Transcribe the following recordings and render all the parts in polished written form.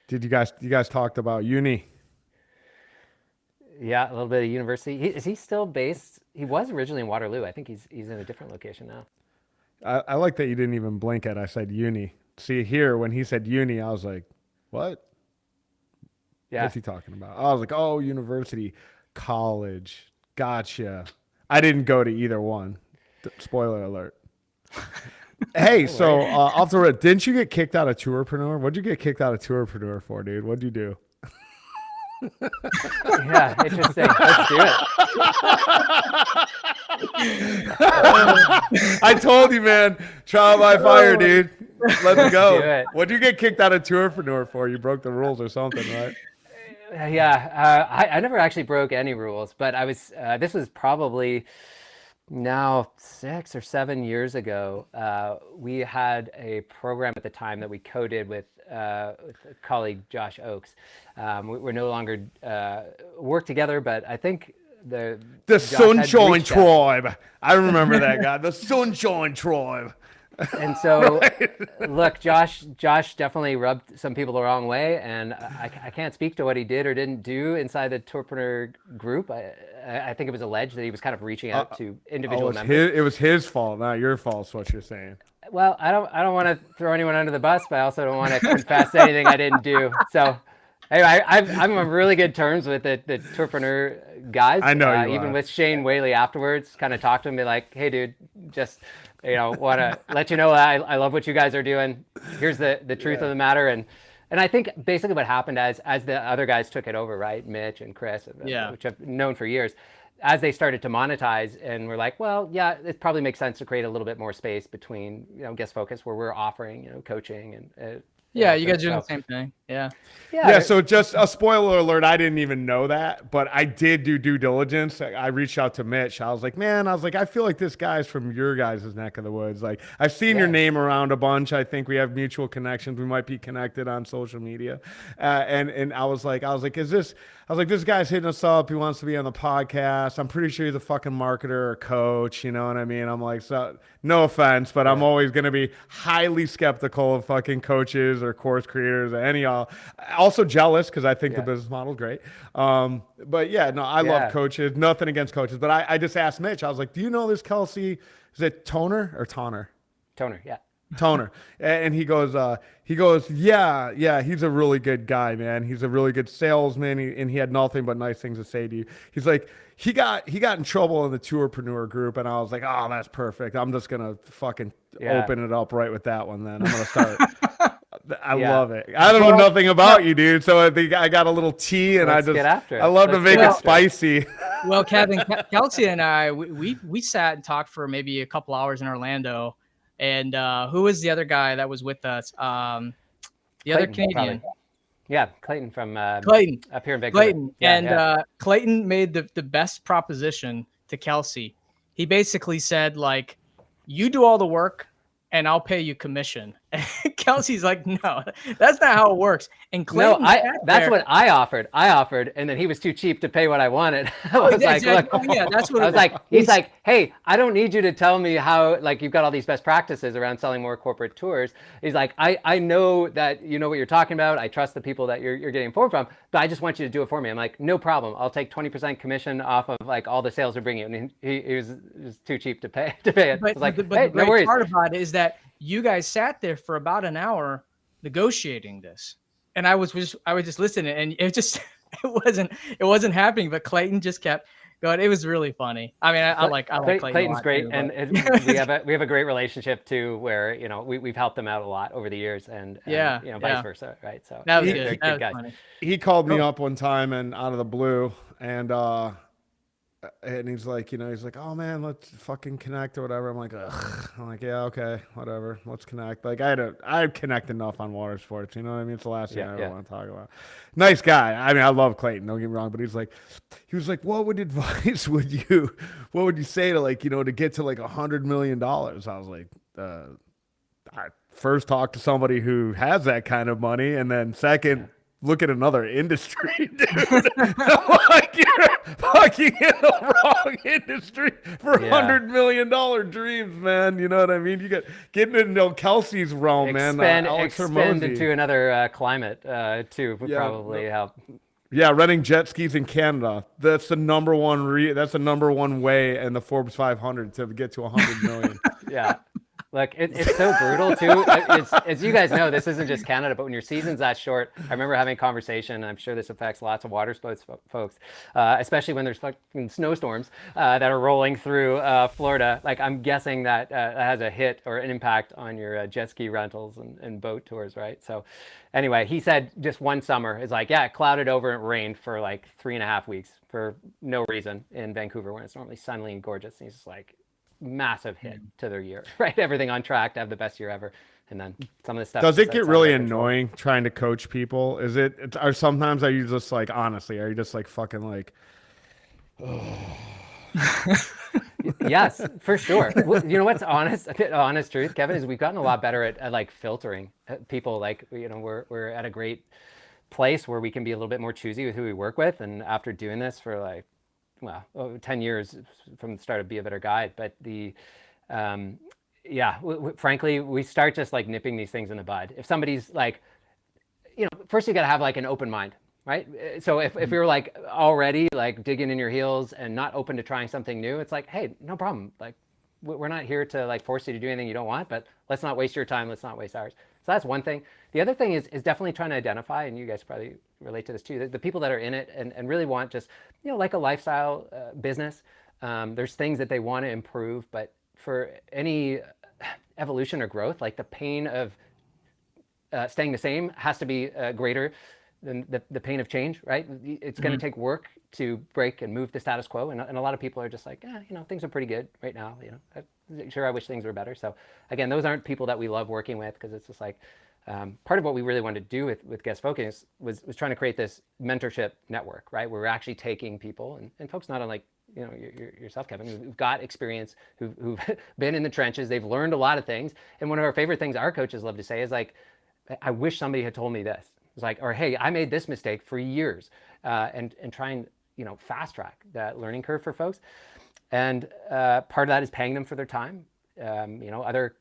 Did you guys talked about uni? Yeah, a little bit of university. Is he still based? He was originally in Waterloo. I think he's in a different location now. I like that you didn't even blink at. I said uni. See here when he said uni, I was like, what? Yeah. What's he talking about? I was like, oh, university, college. Gotcha. I didn't go to either one. Spoiler alert. Hey, No worries. so off the rip, didn't you get kicked out of Tourpreneur? What'd you get kicked out of Tourpreneur for, dude? What'd you do? Yeah, interesting. Let's do it. I told you, man. Trial by fire, dude. Let's Let's do go. it. What'd you get kicked out of Tourpreneur for? You broke the rules or something, right? Yeah, I never actually broke any rules, but I was. This was probably now 6 or 7 years ago. We had a program at the time that we co-did with a colleague Josh Oakes. We're no longer work together, but I think The Josh had Sunshine reached out. Tribe. I remember that guy. The Sunshine Tribe. And so, look, Josh definitely rubbed some people the wrong way, and I can't speak to what he did or didn't do inside the Tourpreneur group. I think it was alleged that he was kind of reaching out to Oh, individual members. it was his fault, not your fault. Is what you're saying. Well, I don't want to throw anyone under the bus, but I also don't want to confess anything I didn't do. So, anyway, I'm on really good terms with the Tourpreneur guys. I know you even are. with Shane Whaley afterwards, kind of talked to him, be like, "Hey, dude, just want to let you know that I love what you guys are doing. Here's the truth of the matter." And I think basically what happened as the other guys took it over, right, Mitch and Chris, Yeah. which I've known for years, as they started to monetize, and we're like, well, yeah, it probably makes sense to create a little bit more space between guest focus where we're offering coaching and Yeah, you guys doing so the same thing. Yeah. Yeah, yeah. so just a spoiler alert, I didn't even know that, but I did do due diligence. I reached out to Mitch. I was like, man, I feel like this guy's from your guys' neck of the woods. Like, I've seen your Yeah. name around a bunch. I think we have mutual connections. We might be connected on social media. And I was like, this guy's hitting us up. He wants to be on the podcast. I'm pretty sure he's a fucking marketer or coach. You know what I mean? I'm like, so no offense, but I'm always going to be highly skeptical of fucking coaches or course creators or any all. Also jealous because I think the Yeah. business model is great. But yeah, no, I love Yeah. coaches. Nothing against coaches, but I just asked Mitch. I was like, "Do you know this Kelsey? Is it Toner or Toner? Toner, yeah. Toner?" And he goes, yeah. He's a really good guy, man. He's a really good salesman, and he had nothing but nice things to say to you. He's like, he got in trouble in the Tourpreneur group, and I was like, oh, that's perfect. I'm just gonna fucking Yeah. open it up right with that one. Then I'm gonna start. I Yeah. love it. I don't know nothing about you, dude. So I think I got a little tea, and Let's get after it. I love to Let's make get it after it. spicy. Well, Kevin, Kelsey and I, we sat and talked for maybe a couple hours in Orlando. And who was the other guy that was with us? The other Clayton, Canadian, probably. Yeah, Clayton from Clayton. up here in Vancouver. Clayton. Yeah, And yeah. Clayton made the best proposition to Kelsey. He basically said, like, you do all the work and I'll pay you commission. And Kelsey's like, no, that's not how it works. And No, Clayton sat that's there- what I offered, and then he was too cheap to pay what I wanted. I was yeah, like, exactly. look, Oh, yeah, that's what I it was like, he's He's- like, hey, I don't need you to tell me how, like, you've got all these best practices around selling more corporate tours. He's like, I know that you know what you're talking about. I trust the people that you're getting informed from, but I just want you to do it for me. I'm like, no problem. I'll take 20% commission off of like all the sales we're bringing. And he was too cheap to pay it. I But, was like, but hey, the no great worries. part about it is that you guys sat there for about an hour negotiating this, and I was just listening, and it just it wasn't happening. But Clayton just kept going. It was really funny. I mean, I like Clayton. Clayton's a lot great, too, and but- we have a great relationship too, where we've helped them out a lot over the years, and Yeah, vice yeah. versa, right? So that was they're good. That was guys. funny. He called me up one time and out of the blue, and he's like, he's like, oh man, let's fucking connect or whatever. I'm like, ugh. I'm like, yeah, okay, whatever, let's connect. Like I connect enough on water sports, you know what I mean? It's the last thing I ever want to talk about. Nice guy. I mean, I love Clayton, don't get me wrong, but he was like, what would you say to like, to get to like $100 million? I was like, I first talk to somebody who has that kind of money, and then second, look at another industry, dude. Like you're fucking in the wrong industry for $100 million dreams, man. You know what I mean? You get getting into Kelsey's realm, man. Alex Expand Hormozy. into another climate too would Yeah, probably help. Yeah, renting jet skis in Canada. That's the number one. That's the number one way in the Forbes 500 to get to 100 million. Yeah. Look, it's so brutal too. As you guys know, this isn't just Canada, but when your season's that short, I remember having a conversation, and I'm sure this affects lots of water sports folks, especially when there's fucking snowstorms that are rolling through Florida. Like, I'm guessing that has a hit or an impact on your jet ski rentals and boat tours, right? So anyway, he said just one summer is like, yeah, it clouded over and it rained for like 3.5 weeks for no reason in Vancouver when it's normally sunny and gorgeous. And he's just like, massive hit to their year, right? Everything on track to have the best year ever. And then some of the stuff. Does it get really annoying trying to coach people? Is it, or sometimes are you just like, honestly, are you just like fucking like, Yes, for sure. You know what's honest truth, Kevin, is we've gotten a lot better at like filtering people. Like, you know, we're at a great place where we can be a little bit more choosy with who we work with. And after doing this for like, well, 10 years from the start of Be a Better Guide. But frankly, we start just like nipping these things in the bud. If somebody's like, you know, first you got to have like an open mind, right? So if you're like already like digging in your heels and not open to trying something new, it's like, hey, no problem. Like, we're not here to like force you to do anything you don't want, but let's not waste your time. Let's not waste ours. So that's one thing. The other thing is definitely trying to identify, and you guys probably relate to this too, the people that are in it and really want just, you know, like a lifestyle business. There's things that they want to improve, but for any evolution or growth, like the pain of staying the same has to be greater than the pain of change, right? It's going to take work to break and move the status quo. And a lot of people are just like, yeah, you know, things are pretty good right now. You know, sure, I wish things were better. So again, those aren't people that we love working with, because it's just like, part of what we really wanted to do with Guest Focus was trying to create this mentorship network, right? Where we're actually taking people and folks not unlike, you know, yourself, Kevin, who've got experience, who've been in the trenches, they've learned a lot of things. And one of our favorite things our coaches love to say is like, I wish somebody had told me this. It's like, or hey, I made this mistake for years, and try and, you know, fast track that learning curve for folks. And part of that is paying them for their time. You know, other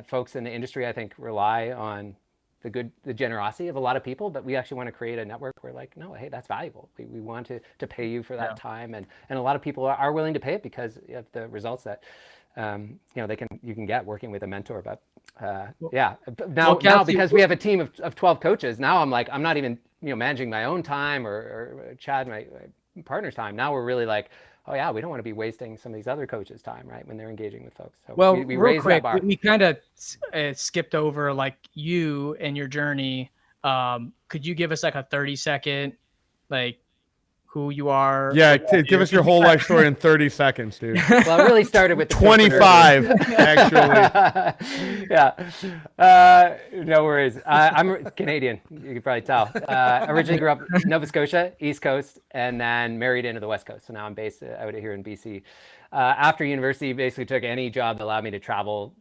folks in the industry, I think, rely on the generosity of a lot of people, but we actually want to create a network where like, no, hey, that's valuable. We want to pay you for that time. And a lot of people are willing to pay it because of the results that, you know, you can get working with a mentor. But now because we have a team of 12 coaches, now I'm like, I'm not even, you know, managing my own time or Chad, my partner's time. Now we're really like, oh yeah, we don't want to be wasting some of these other coaches' time, right, when they're engaging with folks. So well, we real raise quick, that bar. we kind of skipped over like you and your journey. Could you give us like a 30-second, like who you are? Yeah, give us your whole life story in 30 seconds, dude. Well, it really started with 25, actually. Yeah. No worries. I'm Canadian. You can probably tell. Originally grew up in Nova Scotia, East Coast, and then married into the West Coast. So now I'm based out here in BC. After university, basically took any job that allowed me to travel,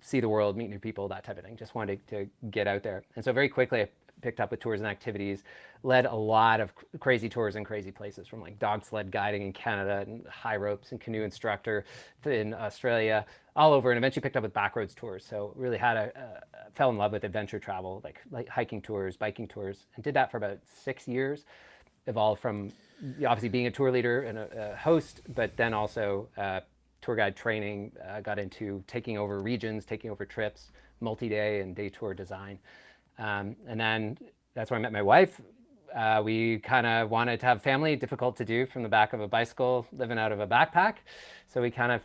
see the world, meet new people, that type of thing. Just wanted to get out there. And so very quickly, I picked up with tours and activities, led a lot of crazy tours in crazy places, from like dog sled guiding in Canada and high ropes and canoe instructor in Australia, all over, and eventually picked up with backroads tours. So really fell in love with adventure travel, like hiking tours, biking tours, and did that for about 6 years. Evolved from obviously being a tour leader and a host, but then also tour guide training, got into taking over regions, taking over trips, multi-day and day tour design. And then that's where I met my wife. We kind of wanted to have family, difficult to do from the back of a bicycle, living out of a backpack. So we kind of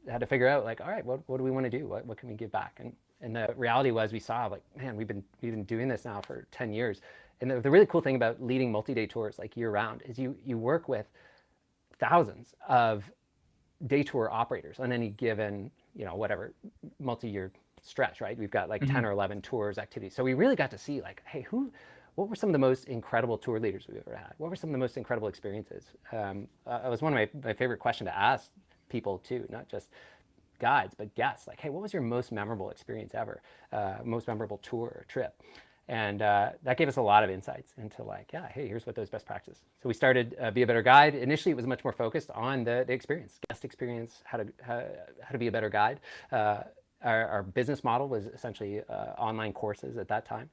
had to figure out like, all right, what do we want to do? What can we give back? And the reality was we saw like, man, we've been doing this now for 10 years. And the really cool thing about leading multi-day tours like year round is you work with thousands of day tour operators on any given, you know, whatever multi-year stretch, right? We've got like 10 or 11 tours, activities. So we really got to see like, hey, what were some of the most incredible tour leaders we've ever had? What were some of the most incredible experiences? It was one of my favorite questions to ask people too, not just guides, but guests. Like, hey, what was your most memorable experience ever? Most memorable tour or trip? And that gave us a lot of insights into like, yeah, hey, here's what those best practices. So we started Be a Better Guide. Initially, it was much more focused on the experience, guest experience, how to be a better guide. Our business model was essentially online courses at that time.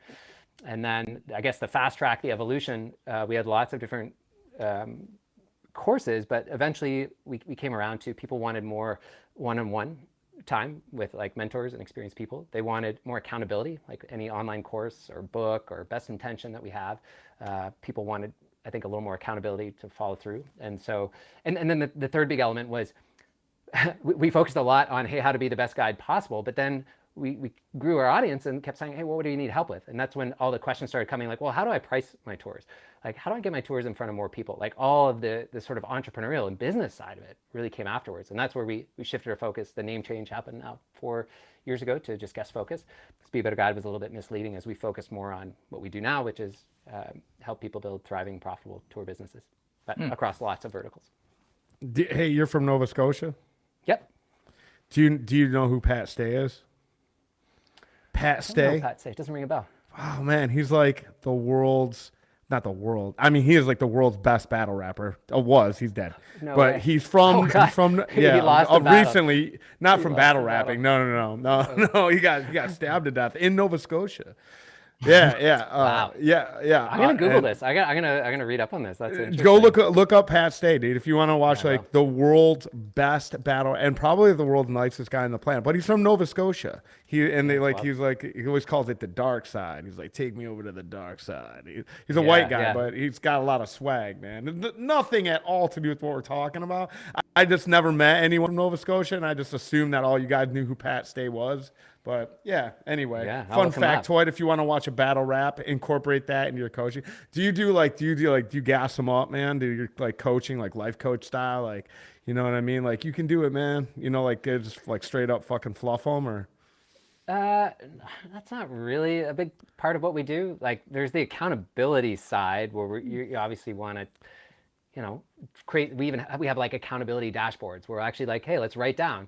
And then I guess the fast track, the evolution, we had lots of different courses, but eventually we came around to people wanted more one-on-one time with like mentors and experienced people. They wanted more accountability, like any online course or book or best intention that we have. People wanted, I think, a little more accountability to follow through. And so, and then the third big element was we focused a lot on, hey, how to be the best guide possible, but then we grew our audience and kept saying, hey, what do you need help with? And that's when all the questions started coming like, well, how do I price my tours? Like, how do I get my tours in front of more people? Like all of the sort of entrepreneurial and business side of it really came afterwards. And that's where we shifted our focus. The name change happened now 4 years ago to just guest focus. Be a Better Guide was a little bit misleading as we focus more on what we do now, which is help people build thriving, profitable tour businesses, but across lots of verticals. Hey, you're from Nova Scotia? Yep. Do you know who Pat Stay is? Pat Stay? Pat Stay. It doesn't ring a bell. Oh man, he's like the world's, not the world. I mean, he is like the world's best battle rapper. He's dead. No but way. he's from He lost the battle. Recently, not from battle the rapping. battle. No. He got stabbed to death in Nova Scotia. Yeah. Wow. Yeah. I'm gonna Google this. I'm gonna read up on this. That's interesting. Go look up Pat Stay, dude. If you want to watch like the world's best battle and probably the world's nicest guy on the planet. But he's from Nova Scotia. He always calls it the dark side. He's like, take me over to the dark side. He's a white guy, but he's got a lot of swag, man. Nothing at all to do with what we're talking about. I just never met anyone from Nova Scotia, and I just assumed that all you guys knew who Pat Stay was. But yeah, anyway, fun factoid. If you want to watch a battle rap, incorporate that into your coaching. Do you gas them up, man? Do you like coaching, like life coach style? Like, you know what I mean? Like you can do it, man. You know, like just like straight up fucking fluff them or. That's not really a big part of what we do. Like there's the accountability side where you obviously want to, you know, create, we have like accountability dashboards where we're actually like, hey, let's write down.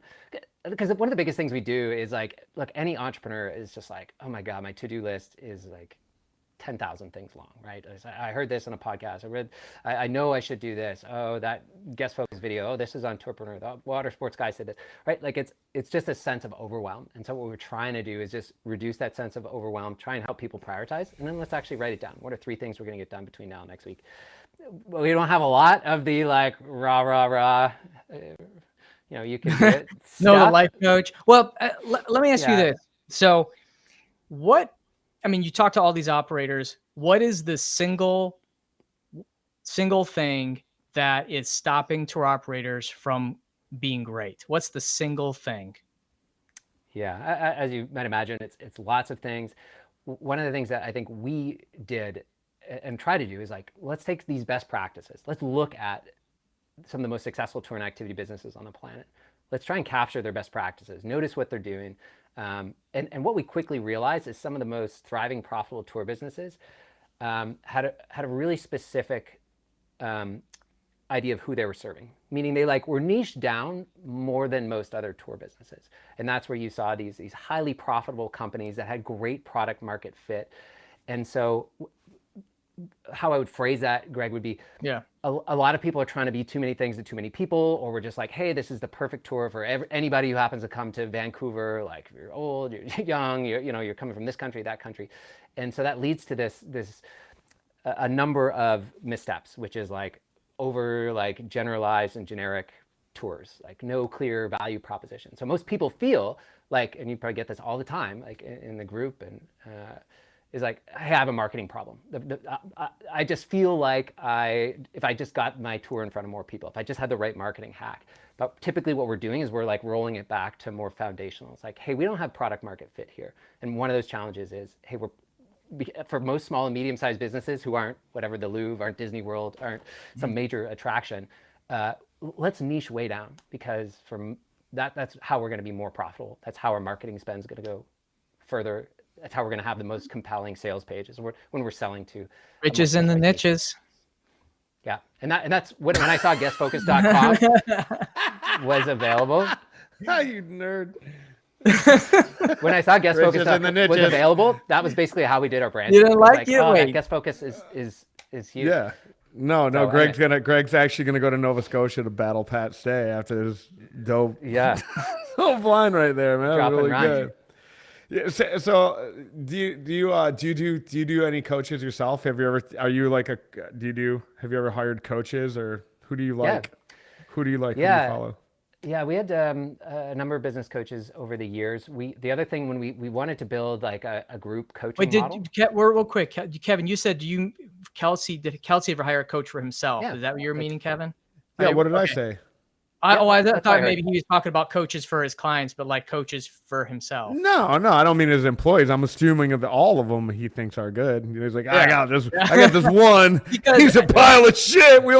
Because one of the biggest things we do is like, look, any entrepreneur is just like, oh my God, my to-do list is like 10,000 things long, right? I heard this on a podcast. I know I should do this. Oh, that guest focus video. Oh, this is on Tourpreneur. The Watersports Guys said this, right? Like it's just a sense of overwhelm. And so what we're trying to do is just reduce that sense of overwhelm, try and help people prioritize, and then let's actually write it down. What are 3 things we're going to get done between now and next week? Well, we don't have a lot of the like rah. You know, you can do it. No, the life coach. Well, let me ask you this. So you talk to all these operators. What is the single thing that is stopping tour operators from being great? What's the single thing? Yeah, as you might imagine, it's lots of things. One of the things that I think we did and try to do is like, let's take these best practices. Let's look at some of the most successful tour and activity businesses on the planet. Let's try and capture their best practices. Notice what they're doing. And what we quickly realized is some of the most thriving, profitable tour businesses had a really specific idea of who they were serving. Meaning they were niched down more than most other tour businesses. And that's where you saw these highly profitable companies that had great product market fit. And so how I would phrase that, Greg, would be a lot of people are trying to be too many things to too many people, or we're just like, hey, this is the perfect tour for anybody who happens to come to Vancouver. Like if you're old, you're young, you're coming from this country, that country. And so that leads to a number of missteps, which is over generalized and generic tours, no clear value proposition. So most people feel and you probably get this all the time, in the group, and is hey, I have a marketing problem. I just feel if I just got my tour in front of more people, if I just had the right marketing hack. But typically what we're doing is we're rolling it back to more foundational. It's hey, we don't have product market fit here. And one of those challenges is, hey, for most small and medium-sized businesses who aren't whatever the Louvre, aren't Disney World, aren't some major attraction, let's niche way down, because that's how we're going to be more profitable. That's how our marketing spend is going to go further. That's how we're going to have the most compelling sales pages when we're selling to riches in the niches. Yeah, and that's when I saw guestfocus.com was available. Ah, you nerd. When I saw guest focus Riches in the was niches. available, that was basically how we did our brand. You didn't like it? Oh, that Wait. guest focus is huge. Yeah. No, So, Greg's actually gonna go to Nova Scotia to battle Pat Stay after his dope Yeah. dope line right there, man. Drop and Really rhyme. good. Yeah, so do you do any coaches yourself? Have you ever hired coaches, or who do you like? Who do you like? Yeah. Who do you follow? Yeah, we had a number of business coaches over the years. The other thing when we wanted to build like a group coaching Wait, model. real quick, Kevin, you said did Kelsey ever hire a coach for himself? Yeah. Is that what you're meaning, Kevin? Yeah, what did I Okay. say? I that's what I thought heard. maybe he was talking about coaches for his clients, but like coaches for himself. No, I don't mean his employees. I'm assuming of all of them he thinks are good. He's like, I got this one. Because- He's a pile of shit. We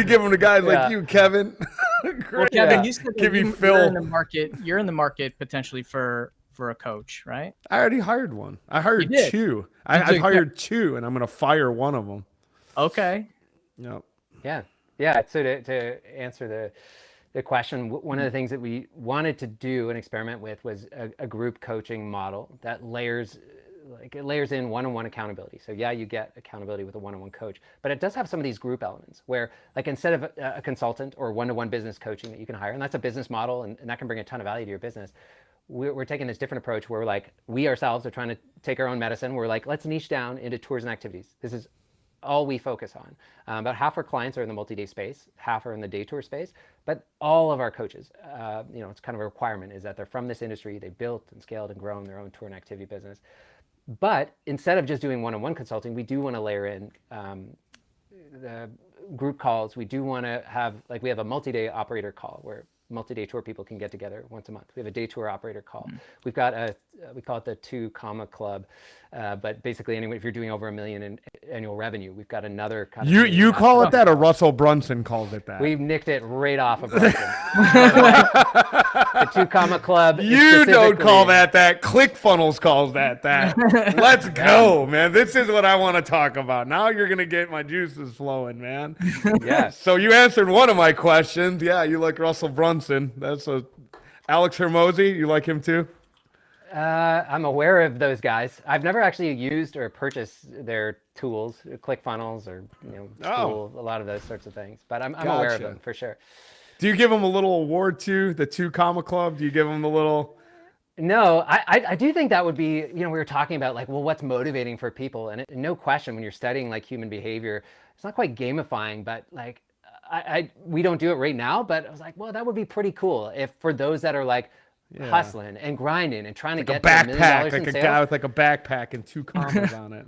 give him to guys Yeah. like you, Kevin. Well, Kevin, Yeah. you said that Give you you're Phil. in the market. You're in the market potentially for a coach, right? I already hired one. I hired You did? two. did. I've hired two, and I'm gonna fire one of them. Okay. Yep. Yeah. So to answer the question, one of the things that we wanted to do and experiment with was a group coaching model that layers in one-on-one accountability. So yeah, you get accountability with a one-on-one coach, but it does have some of these group elements where, like, instead of a consultant or one-to-one business coaching that you can hire, and that's a business model, and that can bring a ton of value to your business. We're taking this different approach where we ourselves are trying to take our own medicine. We're like, let's niche down into tours and activities. This is all we focus on. About half our clients are in the multi-day space, half are in the day tour space, but all of our coaches, it's kind of a requirement, is that they're from this industry. They built and scaled and grown their own tour and activity business. But instead of just doing one-on-one consulting, we do want to layer in the group calls. We do want to have, we have a multi-day operator call where multi-day tour people can get together once a month. We have a day tour operator call. We've got we call it the 2 Comma Club, but basically anyway, if you're doing over $1 million in annual revenue, we've got another kind of. You call it that, or Russell Brunson calls it that? We've nicked it right off of Brunson. The 2 Comma Club. You don't call that. ClickFunnels calls that. Let's go, man. This is what I want to talk about. Now you're gonna get my juices flowing, man. Yeah. So you answered one of my questions. Yeah, you like Russell Brunson. That's Alex Hermosi. You like him too? I'm aware of those guys. I've never actually used or purchased their tools, ClickFunnels, or Tool, a lot of those sorts of things. But I'm aware of them for sure. Do you give them a little award too? The 2 Comma Club? Do you give them the little? No, I do think that would be, we were talking about what's motivating for people, and no question when you're studying human behavior, it's not quite gamifying, but we don't do it right now, but I was like, well, that would be pretty cool if for those that are hustling and grinding and trying to get a backpack, to $1 million in like a sales. guy with a backpack and 2 commas on it.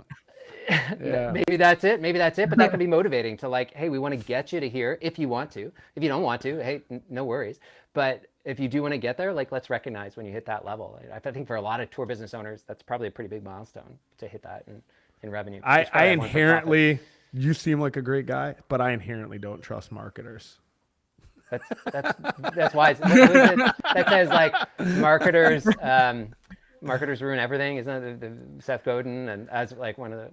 Yeah. Maybe that's it. But that could be motivating to hey, we want to get you to here if you want to. If you don't want to, hey, no worries. But if you do want to get there, let's recognize when you hit that level. I think for a lot of tour business owners, that's probably a pretty big milestone to hit that in revenue. I inherently, you seem like a great guy, but I inherently don't trust marketers. That's wise. What is it that says marketers ruin everything? Isn't that the Seth Godin, and as one of the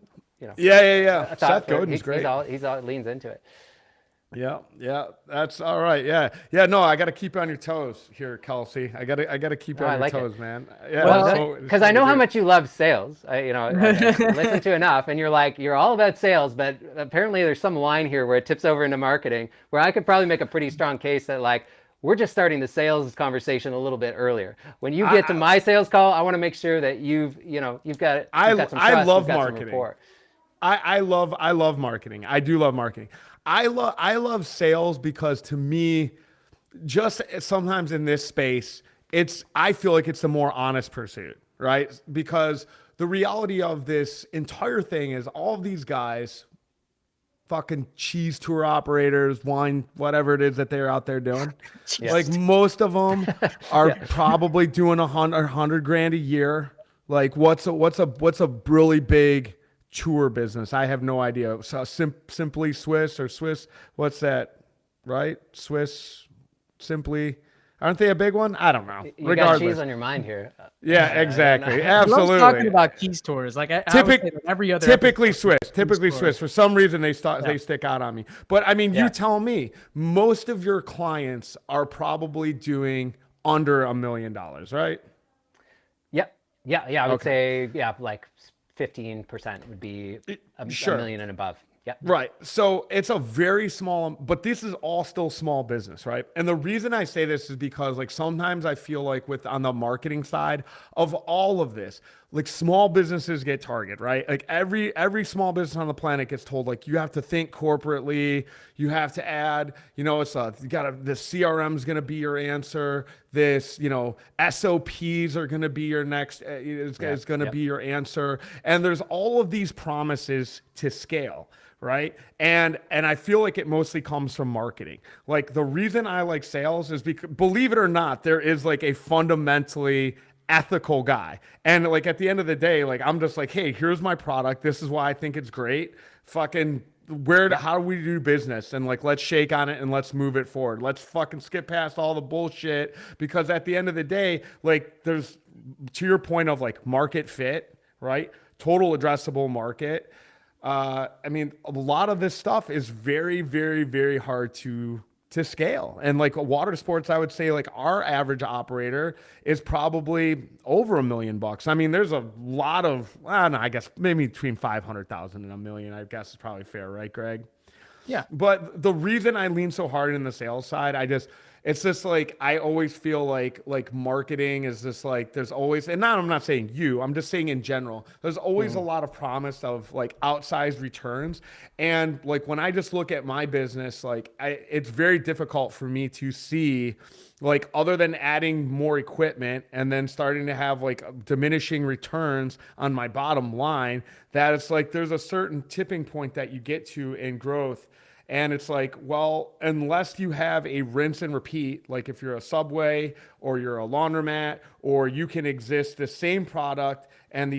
Yeah. Seth Godin's great. He's all leans into it. Yeah, that's all right. Yeah. No, I got to keep you on your toes here, Kelsey. I got to keep you on your toes, man. Yeah, well, because I know how much you love sales. I listen to enough, and you're all about sales, but apparently there's some line here where it tips over into marketing, where I could probably make a pretty strong case that we're just starting the sales conversation a little bit earlier. When you get to my sales call, I want to make sure that you've got some trust, I love you've got marketing. some rapport. I love marketing. I do love marketing. I love sales because to me, just sometimes in this space, I feel like it's a more honest pursuit, right? Because the reality of this entire thing is all of these guys, fucking cheese tour operators, wine, whatever it is that they're out there doing. Yes. Most of them are probably doing $100,000 a year. What's a really big tour business? I have no idea. So Simply Swiss or Swiss, what's that? Right? Swiss, Simply. Aren't they a big one? I don't know. You Regardless. got cheese on your mind here. Yeah, exactly. I Absolutely. love talking about keys tours. I would say that every other Typically Swiss. For some reason, they stick out on me. But I mean, you tell me, most of your clients are probably doing under $1 million, right? Yeah, I would Okay. say like 15% would be a Sure. million and above. Yep. Right. So it's a very small, but this is all still small business, right? And the reason I say this is because like sometimes I feel like with on the marketing side of all of this, like small businesses get targeted, right? Like every small business on the planet gets told like you have to think corporately, you have to add, it's you gotta the CRM is gonna be your answer. This, SOPs are gonna be your next, it's gonna Yep. be your answer. And there's all of these promises to scale, right? And I feel like it mostly comes from marketing. Like the reason I like sales is because, believe it or not, there is like a fundamentally ethical guy. And like at the end of the day, like I'm just like, hey, here's my product. This is why I think it's great. Fucking Yep. how do we do business? And like let's shake on it and let's move it forward. Let's fucking skip past all the bullshit, because at the end of the day, like there's, to your point of like market fit, right? Total addressable market. I mean, a lot of this stuff is very, very, very hard to scale. And like water sports, I would say like our average operator is probably over $1 million. I mean, there's a lot of, I don't know, I guess maybe between 500,000 and a million, I guess is probably fair, right, Greg? Yeah. But the reason I lean so hard in the sales side, it's just like I always feel like marketing is just like there's always, and not I'm not saying you, I'm just saying in general, there's always a lot of promise of like outsized returns. And like when I just look at my business, like it's very difficult for me to see, like other than adding more equipment and then starting to have like diminishing returns on my bottom line, that it's like there's a certain tipping point that you get to in growth. And it's like, well, unless you have a rinse and repeat, like if you're a Subway or you're a laundromat, or you can exist the same product and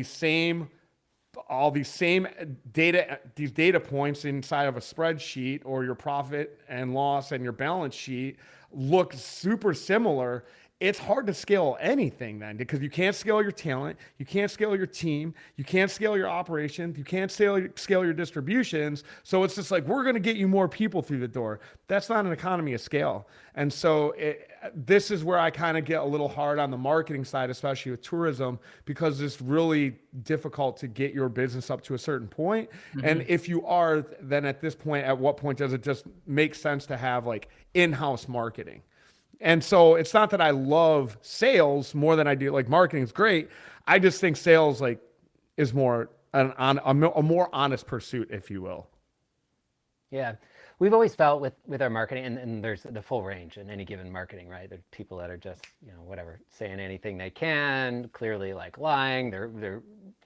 all these same these data points inside of a spreadsheet, or your profit and loss and your balance sheet look super similar, it's hard to scale anything then, because you can't scale your talent, you can't scale your team, you can't scale your operations, you can't scale your distributions. So it's just like, we're going to get you more people through the door. That's not an economy of scale. And so this is where I kind of get a little hard on the marketing side, especially with tourism, because it's really difficult to get your business up to a certain point. And if you are, then at this point, at what point does it just make sense to have like in-house marketing? And so it's not that I love sales more than I do, like marketing is great. I just think sales like is more a more honest pursuit, if you will. Yeah. We've always felt with our marketing, and there's the full range in any given marketing, right? There are people that are just, whatever, saying anything they can, clearly like lying, they're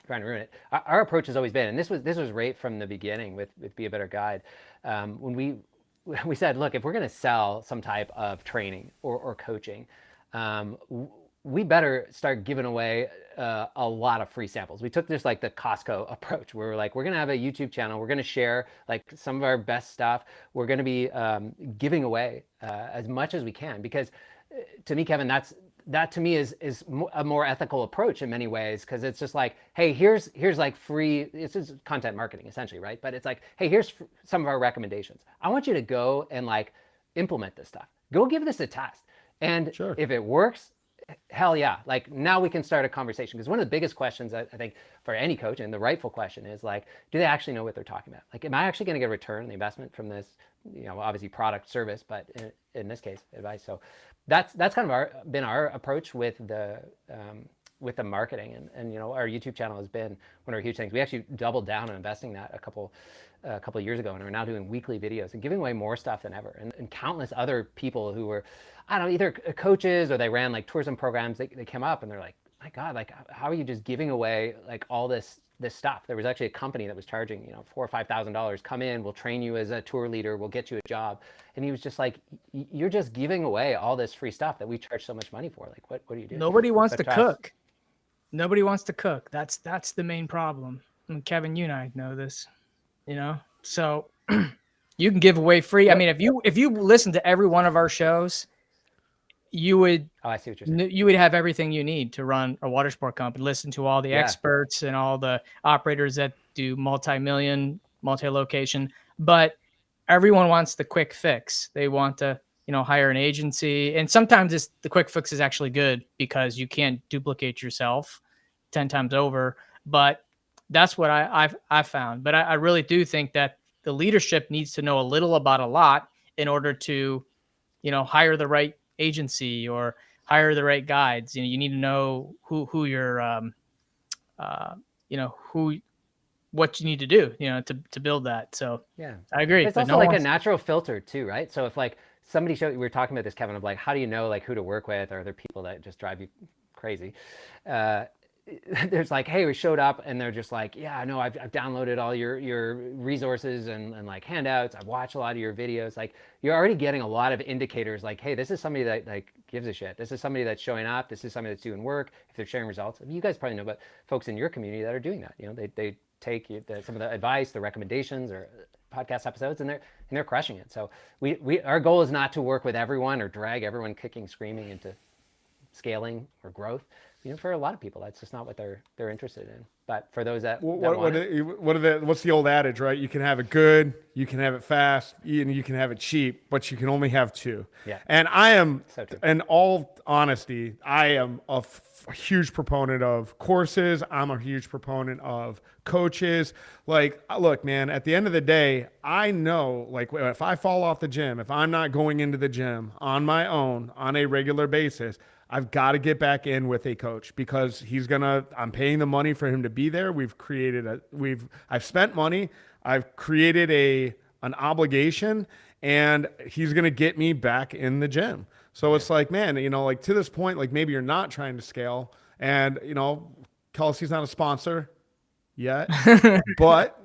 trying to ruin it. Our approach has always been, and this was right from the beginning with Be a Better Guide, when we said, look, if we're going to sell some type of training or coaching, we better start giving away a lot of free samples. We took this like the Costco approach, where we're like, we're going to have a YouTube channel. We're going to share like some of our best stuff. We're going to be giving away as much as we can, because to me, Kevin, that to me is a more ethical approach in many ways, because it's just like, hey, here's like free, it's just content marketing essentially, right? But it's like, hey, here's some of our recommendations. I want you to go and like implement this stuff. Go give this a test. And Sure. if it works, hell yeah, like now we can start a conversation. Because one of the biggest questions I think for any coach, and the rightful question, is like, do they actually know what they're talking about? Like, am I actually going to get a return on the investment from this, obviously product, service, but in this case, advice. So that's kind of been our approach with the marketing, and our YouTube channel has been one of our huge things. We actually doubled down on investing that a couple of years ago, and we're now doing weekly videos and giving away more stuff than ever. And countless other people who were, I don't know, either coaches or they ran like tourism programs, they came up and they're like, my God, like how are you just giving away like all this stuff? There was actually a company that was charging, $4,000 or $5,000, come in, we'll train you as a tour leader, we'll get you a job. And he was just like, you're just giving away all this free stuff that we charge so much money for. Like, what are you doing? Nobody wants to cook. Nobody wants to cook. That's the main problem. And Kevin, you and I know this, so you can give away free. I mean, if you listen to every one of our shows, you would, I see what you're saying. You would have everything you need to run a water sport company. Listen to all the experts and all the operators that do multi-million, multi-location, but everyone wants the quick fix. They want to, hire an agency. And sometimes the quick fix is actually good because you can't duplicate yourself. 10 times over. But that's what I've found. But I really do think that the leadership needs to know a little about a lot in order to, hire the right agency or hire the right guides. You need to know who your who what you need to do, to build that. So Yeah, I agree. it's But also no like a one's, natural filter too, right? So if like somebody showed, we were talking about this, Kevin, of like, how do you know like who to work with, or are there people that just drive you crazy? Uh, there's like, hey, we showed up and they're just like, yeah, no, I've downloaded all your resources and like handouts. I've watched a lot of your videos. Like you're already getting a lot of indicators like, hey, this is somebody that like gives a shit. This is somebody that's showing up. This is somebody that's doing work. If they're sharing results, I mean, you guys probably know about folks in your community that are doing that. They take some of the advice, the recommendations, or podcast episodes, and they're crushing it. So our goal is not to work with everyone or drag everyone kicking, screaming into scaling or growth. For a lot of people, that's just not what they're interested in. But for those that what's the old adage, right? You can have it good, you can have it fast, and you can have it cheap, but you can only have two. Yeah. And I am, so true. in all honesty, I am a huge proponent of courses. I'm a huge proponent of coaches. Like, look, man, at the end of the day, I know, like, if I fall off the gym, if I'm not going into the gym on my own on a regular basis, I've got to get back in with a coach because I'm paying the money for him to be there. I've spent money. I've created an obligation, and he's going to get me back in the gym. So it's like, man, like to this point, like maybe you're not trying to scale, and Kelsey's not a sponsor yet, but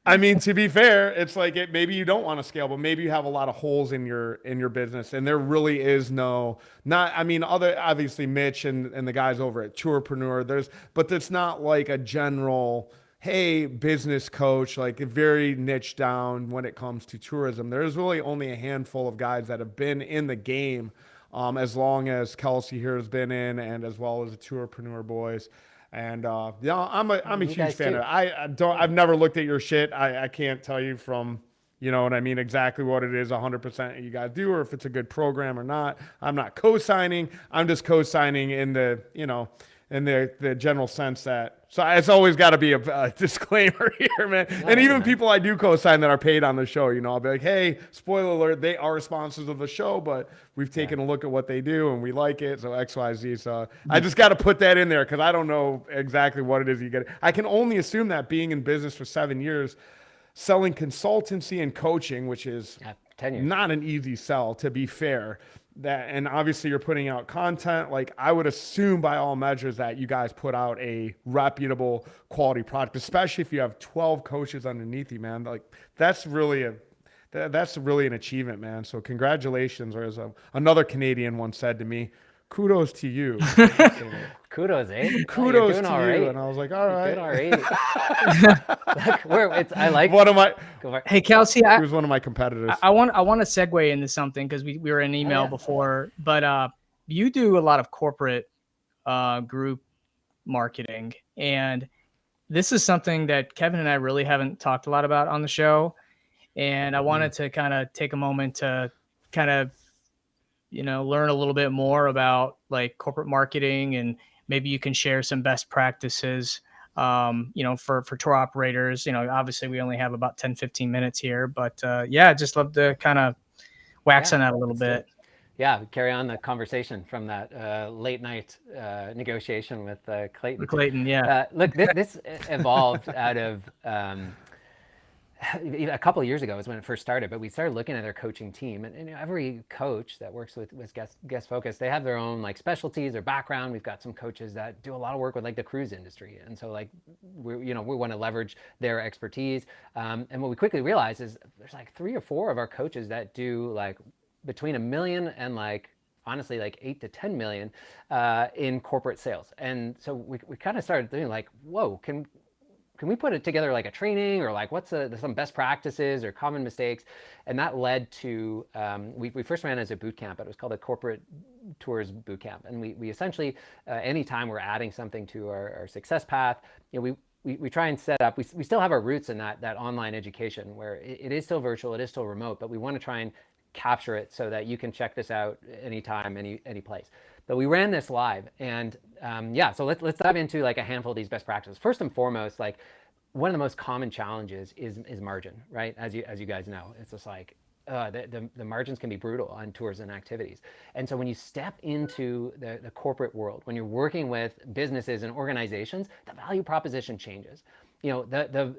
I mean, to be fair, it's like maybe you don't want to scale, but maybe you have a lot of holes in your business, and there really is obviously Mitch and the guys over at Tourpreneur, but it's not like a general, hey, business coach, like very niche down when it comes to tourism. There's really only a handful of guys that have been in the game as long as Kelsey here has been in, and as well as the Tourpreneur boys. And I'm a huge fan of it. I've never looked at your shit. I can't tell you from, what I mean, exactly what it is 100% you guys do, or if it's a good program or not. I'm not co-signing. I'm just co-signing in the, in the general sense that, so it's always got to be a disclaimer here, man. No, and even people I do co-sign that are paid on the show, I'll be like, hey, spoiler alert, they are sponsors of the show, but we've taken a look at what they do and we like it, so X, Y, Z. So I just got to put that in there because I don't know exactly what it is you get. I can only assume that being in business for 7 years, selling consultancy and coaching, which is 10 years. Not an easy sell, to be fair. And obviously you're putting out content. Like, I would assume by all measures that you guys put out a reputable quality product, especially if you have 12 coaches underneath you, man. Like, that's really an achievement, man. So congratulations. Or as another Canadian once said to me, kudos to you. Kudos, eh? Kudos to right. you. And I was like, all right. I like one of my. Hey, Kelsey, he was one of my competitors. I want to segue into something because we were in email before, but you do a lot of corporate group marketing, and this is something that Kevin and I really haven't talked a lot about on the show. And I wanted to kind of take a moment to kind of, learn a little bit more about like corporate marketing, and maybe you can share some best practices, for tour operators. Obviously we only have about 10-15 minutes here, but just love to kind of wax on that a little bit. Yeah, carry on the conversation from that late night negotiation with Clayton. Clayton, yeah. Look, this evolved out of a couple of years ago is when it first started, but we started looking at their coaching team, and every coach that works with guest focus, they have their own like specialties, their background. We've got some coaches that do a lot of work with like the cruise industry, and so like we want to leverage their expertise. And what we quickly realized is there's like 3 or 4 of our coaches that do like between $1 million and like honestly like 8 to 10 million in corporate sales. And so we kind of started thinking like, whoa, can we put it together like a training, or like what's some best practices or common mistakes? And that led to, we first ran as a boot camp, but it was called a corporate tours boot camp. And we essentially, anytime we're adding something to our success path, we try and set up, we still have our roots in that online education where it is still virtual, it is still remote, but we want to try and capture it so that you can check this out anytime, any place. But we ran this live, and yeah, so let's dive into like a handful of these best practices. First and foremost, like one of the most common challenges is margin, right? As you guys know, it's just like the margins can be brutal on tours and activities. And so when you step into the corporate world, when you're working with businesses and organizations, the value proposition changes. You know, the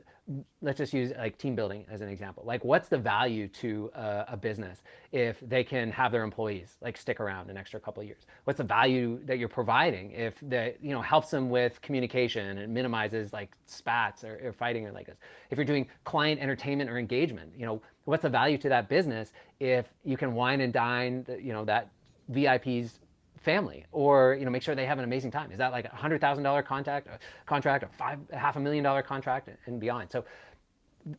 let's just use like team building as an example. Like, what's the value to a business if they can have their employees like stick around an extra couple of years? What's the value that you're providing if that, you know, helps them with communication and minimizes like spats or fighting or like this? If you're doing client entertainment or engagement, you know, what's the value to that business if you can wine and dine, you know, that VIP's family, or, you know, make sure they have an amazing time? Is that like $100,000 contract, or $500,000 contract and beyond? So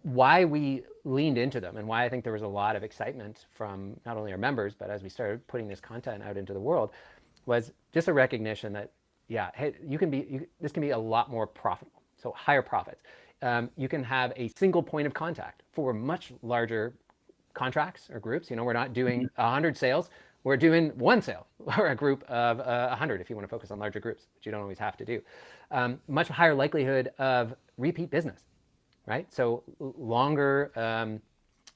why we leaned into them, and why I think there was a lot of excitement from not only our members, but as we started putting this content out into the world, was just a recognition that, yeah, hey, this can be a lot more profitable. So higher profits. You can have a single point of contact for much larger contracts or groups. You know, we're not doing 100 sales. We're doing one sale or a group of 100 if you want to focus on larger groups, which you don't always have to do. Much higher likelihood of repeat business, right? So longer,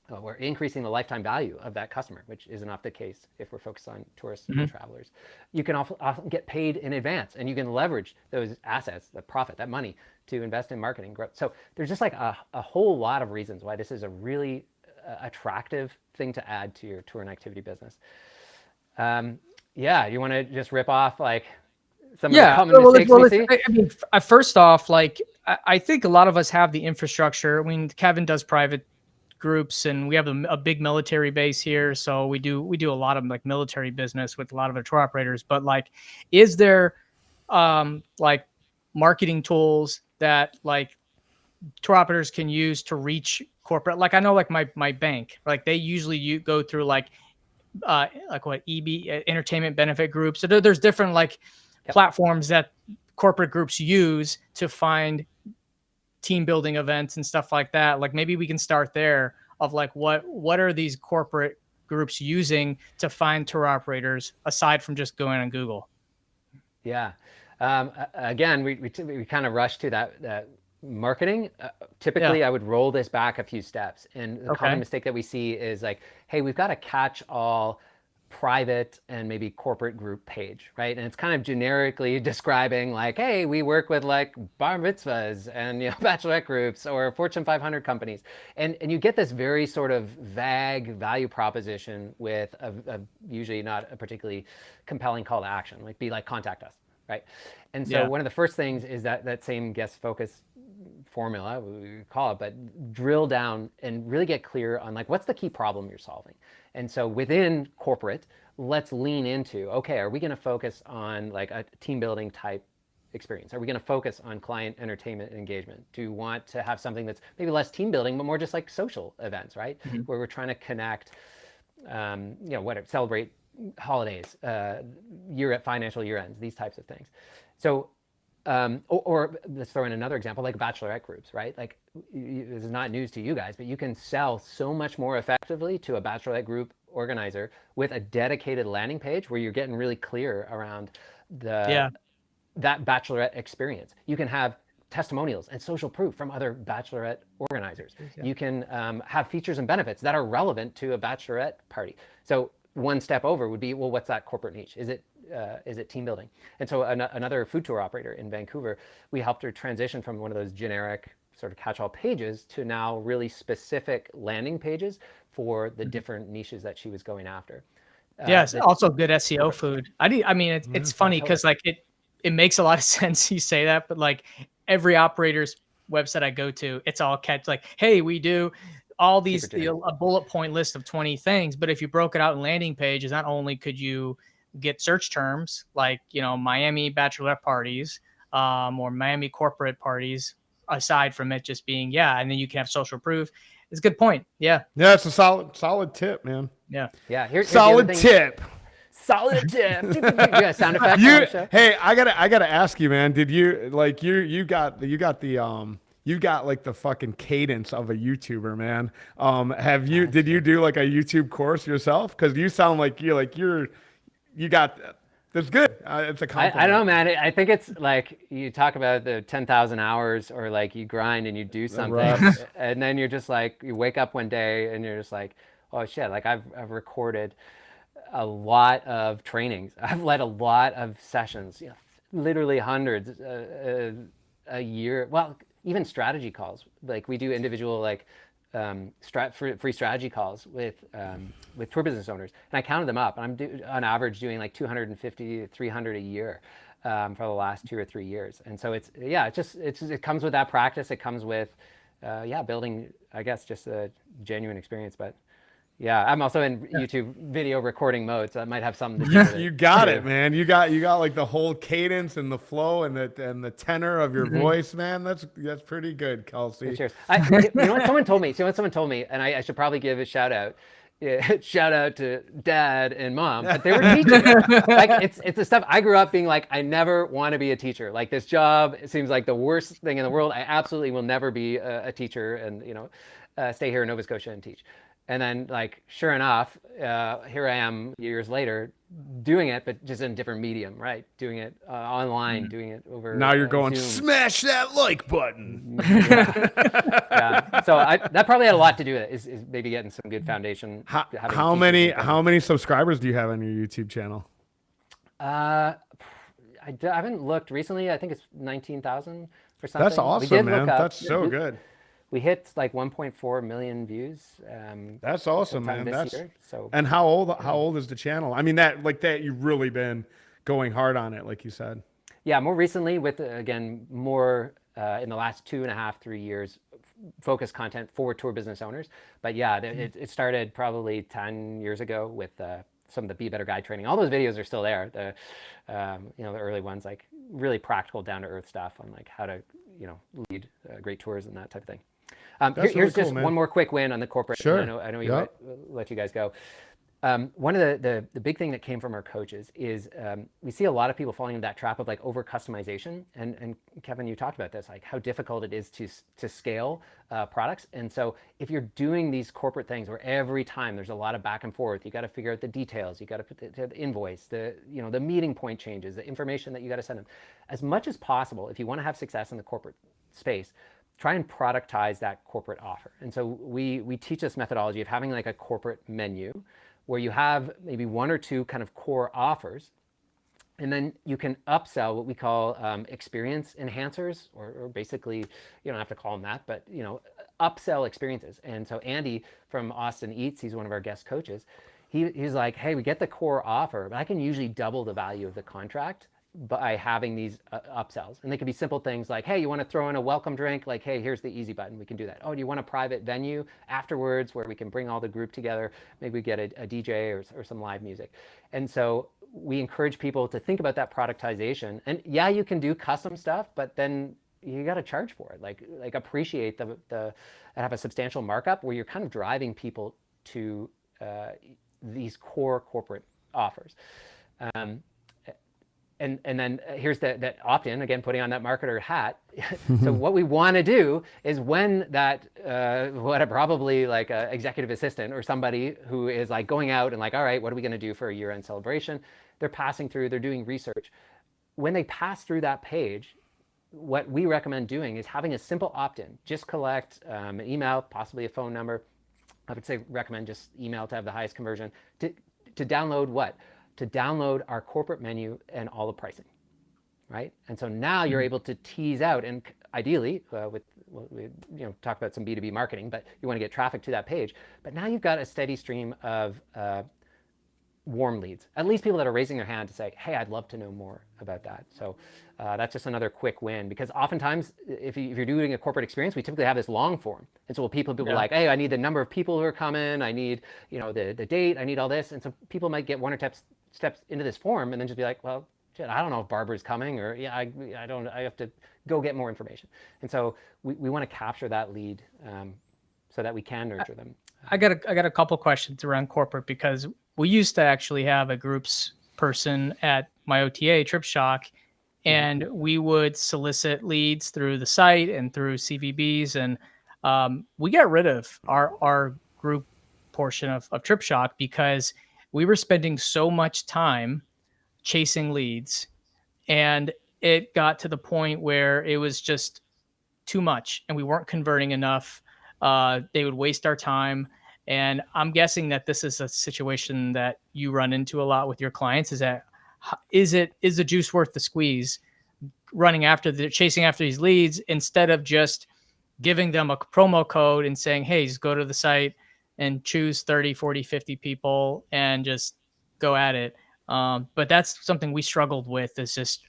we're increasing the lifetime value of that customer, which isn't often the case if we're focused on tourists and travelers. You can often get paid in advance, and you can leverage those assets, the profit, that money, to invest in marketing growth. So there's just like a whole lot of reasons why this is a really attractive thing to add to your tour and activity business. Yeah, you want to just rip off like some of the common mistakes we see? I mean, first off, like I think a lot of us have the infrastructure. I mean, Kevin does private groups, and we have a big military base here, so we do a lot of like military business with a lot of our tour operators. But like, is there like marketing tools that like tour operators can use to reach corporate? Like, I know like my bank, like they usually go through like what EB entertainment benefit groups. So there's different like platforms that corporate groups use to find team building events and stuff like that. Like maybe we can start there of like, what are these corporate groups using to find tour operators aside from just going on Google? Yeah. Again, we kind of rush to that marketing. Typically, I would roll this back a few steps. And the common mistake that we see is like, hey, we've got a catch-all private and maybe corporate group page, right? And it's kind of generically describing like, hey, we work with like bar mitzvahs and, you know, bachelorette groups or Fortune 500 companies. And you get this very sort of vague value proposition with a usually not a particularly compelling call to action, like be like, contact us, right? And so one of the first things is that same guest focus formula, we call it, but drill down and really get clear on like, what's the key problem you're solving? And so within corporate, let's lean into, okay, are we going to focus on like a team building type experience? Are we going to focus on client entertainment and engagement? Do you want to have something that's maybe less team building, but more just like social events, right? Where we're trying to connect, you know, celebrate holidays, financial year ends, these types of things. So, or let's throw in another example, like bachelorette groups, right? Like, this is not news to you guys, but you can sell so much more effectively to a bachelorette group organizer with a dedicated landing page where you're getting really clear around that bachelorette experience. You can have testimonials and social proof from other bachelorette organizers. You can have features and benefits that are relevant to a bachelorette party. So one step over would be, well, what's that corporate niche? Is it team building? And so another food tour operator in Vancouver, we helped her transition from one of those generic sort of catch-all pages to now really specific landing pages for the different niches that she was going after. Yes, also good SEO food. I mean, it's funny because like it makes a lot of sense you say that, but like every operator's website I go to, it's all like, hey, we do all these a bullet point list of 20 things, but if you broke it out in landing pages, not only could you get search terms like, you know, Miami bachelorette parties, or Miami corporate parties, aside from it just being, and then you can have social proof. It's a good point. Yeah, it's a solid tip, man. Here's solid tip. Solid tip. You got sound effects? Hey, I gotta ask you, man. Did you like you got like the fucking cadence of a YouTuber, man? Did you do like a YouTube course yourself? Because you sound like you got That's good. It's a compliment. I don't know, man. I think it's like you talk about the 10,000 hours, or like you grind and you do something, reps. and then you're just like, you wake up one day and you're just like, oh shit, like I've recorded a lot of trainings. I've led a lot of sessions, literally hundreds a year. Well, even strategy calls. Like we do individual like free strategy calls with tour business owners, and I counted them up, and I'm on average doing like 250 300 a year for the last 2 or 3 years. And so it comes with that practice. It comes with building, I guess, just a genuine experience. But yeah, I'm also in YouTube video recording mode, so that might have something to do with it. You got it, man. You got like the whole cadence and the flow and the tenor of your voice, man. That's pretty good, Kelsey. Cheers. You know what someone told me, and I should probably give a shout out. Yeah, shout out to dad and mom, but they were teachers. Like it's the stuff I grew up being like, I never want to be a teacher. Like this job, it seems like the worst thing in the world. I absolutely will never be a teacher, and stay here in Nova Scotia and teach. And then, like, sure enough, here I am years later doing it, but just in a different medium, right? Doing it online, doing it over. Now you're going, Zoom. smash that like button. Yeah. So that probably had a lot to do with it, is maybe getting some good foundation. How many subscribers do you have on your YouTube channel? I haven't looked recently. I think it's 19,000 or something. That's awesome, man. That's so good. We hit like 1.4 million views. That's awesome, man. And how old is the channel? I mean, that you've really been going hard on it, like you said. Yeah, more recently with again more in the last 2.5, 3 years, focused content for tour business owners. But yeah, it started probably 10 years ago with some of the Be a Better Guide training. All those videos are still there. The early ones, like really practical, down to earth stuff on like how to lead great tours and that type of thing. Here's really cool, just man. One more quick win on the corporate. Sure. I know you let you guys go. One of the big thing that came from our coaches is we see a lot of people falling into that trap of like over customization. And Kevin, you talked about this, like how difficult it is to scale products. And so if you're doing these corporate things where every time there's a lot of back and forth, you got to figure out the details, you got to put the invoice, the meeting point changes, the information that you got to send them. As much as possible, if you want to have success in the corporate space, try and productize that corporate offer. And so we teach this methodology of having like a corporate menu where you have maybe 1 or 2 kind of core offers, and then you can upsell what we call experience enhancers, or basically, you don't have to call them that, but upsell experiences. And so Andy from Austin Eats, he's one of our guest coaches, he's like, hey, we get the core offer, but I can usually double the value of the contract by having these upsells. And they could be simple things like, hey, you want to throw in a welcome drink? Like, hey, here's the easy button. We can do that. Oh, do you want a private venue afterwards where we can bring all the group together? Maybe we get a DJ or some live music. And so we encourage people to think about that productization. And yeah, you can do custom stuff, but then you got to charge for it. Like appreciate the have a substantial markup where you're kind of driving people to these core corporate offers. And then here's that opt-in, again, putting on that marketer hat. So what we want to do is when that, probably like an executive assistant or somebody who is like going out and like, all right, what are we going to do for a year-end celebration? They're passing through, they're doing research. When they pass through that page, what we recommend doing is having a simple opt-in. Just collect an email, possibly a phone number. I would say recommend just email to have the highest conversion. To download what? To download our corporate menu and all the pricing, right? And so now you're able to tease out, and ideally, we talk about some B2B marketing, but you want to get traffic to that page. But now you've got a steady stream of warm leads, at least people that are raising their hand to say, hey, I'd love to know more about that. So that's just another quick win, because oftentimes if you're doing a corporate experience, we typically have this long form. And so people are like, hey, I need the number of people who are coming. I need, the date, I need all this. And so people might get 1 or 2 steps into this form and then just be like, well, shit, I don't know if Barbara's coming, or I have to go get more information. And so we want to capture that lead so that we can nurture them. I got a couple questions around corporate, because we used to actually have a groups person at my OTA, Trip Shock, and we would solicit leads through the site and through CVBs, and we got rid of our group portion of Trip Shock because we were spending so much time chasing leads, and it got to the point where it was just too much and we weren't converting enough. They would waste our time. And I'm guessing that this is a situation that you run into a lot with your clients. Is the juice worth the squeeze, chasing after these leads instead of just giving them a promo code and saying, hey, just go to the site and choose 30, 40, 50 people and just go at it. But that's something we struggled with, is just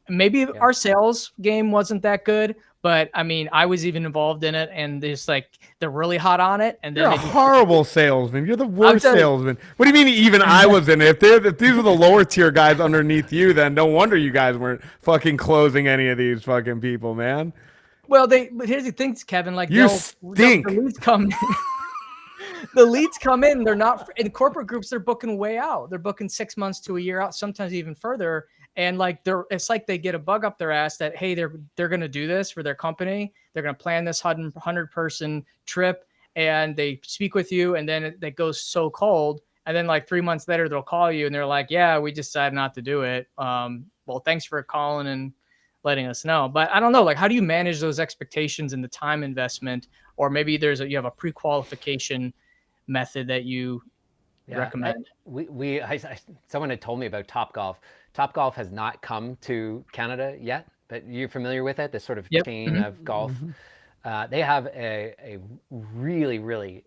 maybe our sales game wasn't that good, but I mean, I was even involved in it, and there's like, they're really hot on it. And then you're a horrible salesman. You're the worst salesman. What do you mean even I was in it? If these are the lower tier guys underneath you, then no wonder you guys weren't fucking closing any of these fucking people, man. Well, but here's the thing, Kevin, like you stink. The leads come the leads come in, they're not in corporate groups, they're booking way out. They're booking 6 months to a year out, sometimes even further. And like it's like they get a bug up their ass that, hey, they're going to do this for their company. They're going to plan this 100-person trip, and they speak with you, and then it goes so cold. And then like 3 months later, they'll call you and they're like, yeah, we decided not to do it. Well, thanks for calling and letting us know. But I don't know, like, how do you manage those expectations and the time investment? Or maybe you have a pre-qualification method that you recommend. Someone had told me about Topgolf. Topgolf has not come to Canada yet, but you're familiar with it, this sort of chain of golf. They have a really, really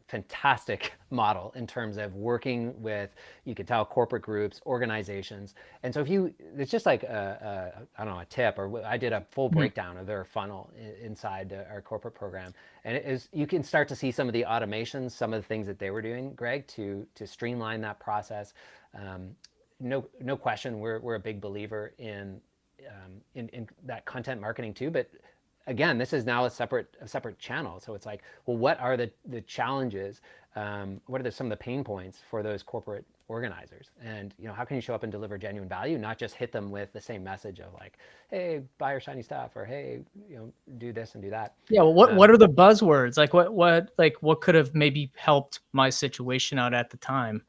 fantastic model in terms of working with, you could tell, corporate groups, organizations. And so it's just like I don't know, a tip, or I did a full breakdown of their funnel inside our corporate program. And you can start to see some of the automations, some of the things that they were doing, Greg, to streamline that process. No question, we're a big believer in that content marketing too, but again, this is now a separate channel. So it's like, well, what are the challenges? What are some of the pain points for those corporate organizers? And how can you show up and deliver genuine value, not just hit them with the same message of like, hey, buy our shiny stuff, or hey, do this and do that. Yeah. Well, what are the buzzwords? Like what could have maybe helped my situation out at the time?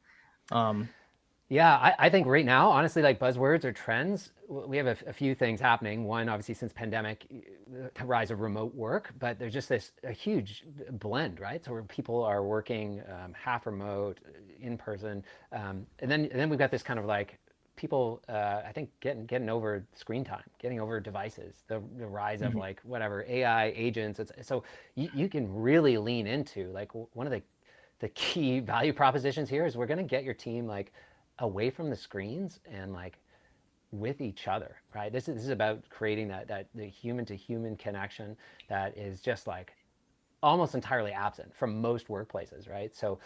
Yeah, I think right now, honestly, like buzzwords or trends, we have a few things happening. One, obviously, since pandemic, the rise of remote work, but there's just a huge blend, right? So where people are working half remote, in person, and then we've got this kind of like people, I think, getting over screen time, getting over devices, the rise of like whatever AI agents. So you can really lean into like one of the key value propositions here is we're going to get your team like away from the screens and like with each other, right? This is about creating that the human to human connection that is just like almost entirely absent from most workplaces, right? So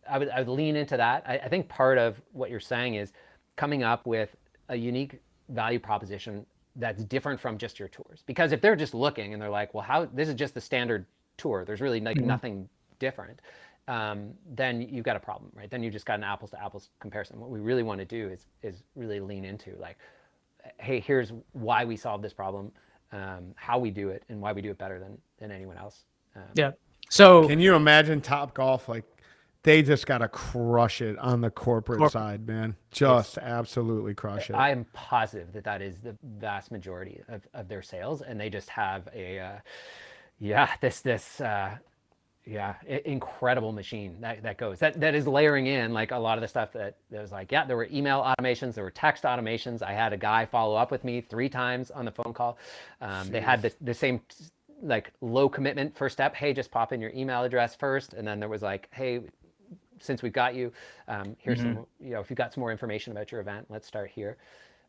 I would lean into that. I think part of what you're saying is coming up with a unique value proposition that's different from just your tours. Because if they're just looking and they're like, well, this is just the standard tour, there's really like nothing different, then you've got a problem, right? Then you've just got an apples to apples comparison. What we really want to do is really lean into like, hey, here's why we solve this problem, how we do it, and why we do it better than anyone else. So can you imagine Topgolf? Like, they just got to crush it on the corporate side, man. Just absolutely crush it. I am positive that is the vast majority of their sales, and they just have incredible machine that goes. That is layering in like a lot of the stuff that was like, there were email automations, there were text automations. I had a guy follow up with me 3 times on the phone call. They had the same like low commitment first step. Hey, just pop in your email address first. And then there was like, hey, since we've got you, here's some, if you've got some more information about your event, let's start here.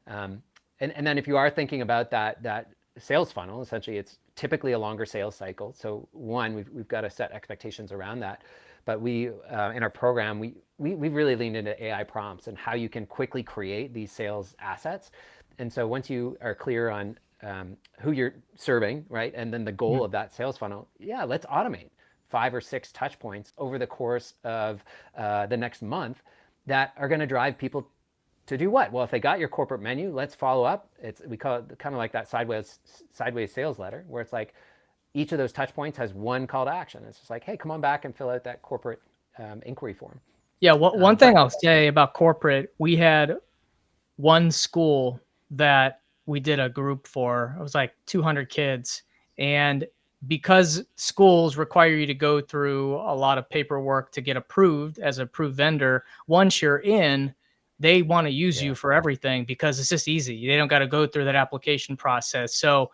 And then if you are thinking about that sales funnel, essentially it's typically a longer sales cycle. So one, we've got to set expectations around that. But we, in our program, we've really leaned into AI prompts and how you can quickly create these sales assets. And so once you are clear on who you're serving, right, and then the goal of that sales funnel, let's automate 5 or 6 touch points over the course of the next month that are going to drive people to do what? Well, if they got your corporate menu, let's follow up. We call it kind of like that sideways sales letter, where it's like each of those touch points has one call to action. It's just like, hey, come on back and fill out that corporate inquiry form. Yeah, one thing I'll say about corporate, we had one school that we did a group for. It was like 200 kids. And because schools require you to go through a lot of paperwork to get approved as an approved vendor, once you're in, they want to use you for everything because it's just easy. They don't got to go through that application process. So,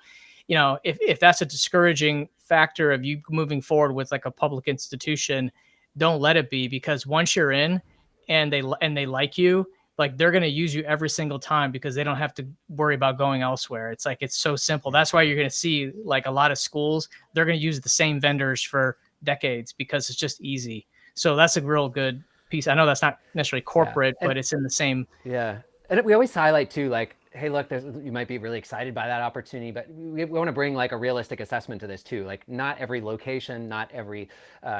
you know, if that's a discouraging factor of you moving forward with like a public institution, don't let it be, because once you're in and they like you, like they're going to use you every single time because they don't have to worry about going elsewhere. It's like, it's so simple. That's why you're going to see like a lot of schools, they're going to use the same vendors for decades because it's just easy. So that's a real good piece. I know that's not necessarily corporate, but it's in the same. Yeah. And we always highlight too, like, hey, look, you might be really excited by that opportunity, but we want to bring like a realistic assessment to this too. Like, not every location, not every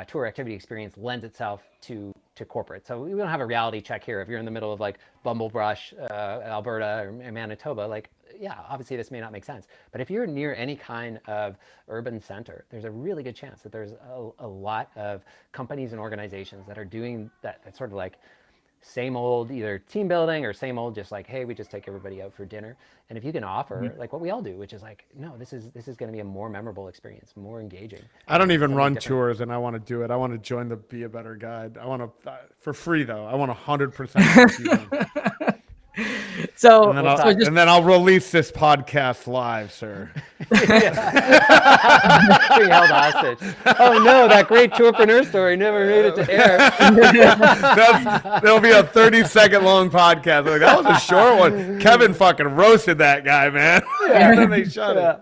tour activity experience lends itself to corporate. So we don't have a reality check here. If you're in the middle of like Bumblebrush, Alberta or Manitoba, like, yeah, obviously this may not make sense. But if you're near any kind of urban center, there's a really good chance that there's a lot of companies and organizations that are doing that sort of like same old either team building or same old just like, hey, we just take everybody out for dinner. And if you can offer like what we all do, which is like, no, this is going to be a more memorable experience, more engaging. I don't even run tours, and I want to do it. I want to join the Be a Better Guide. I want to, for free though. I want 100%. So, and then I'll release this podcast live, sir. Being held hostage. Oh no, that great tourpreneur story never made it to air. There'll be a 30-second long podcast. Like, that was a short one. Kevin fucking roasted that guy, man. And then they shut it.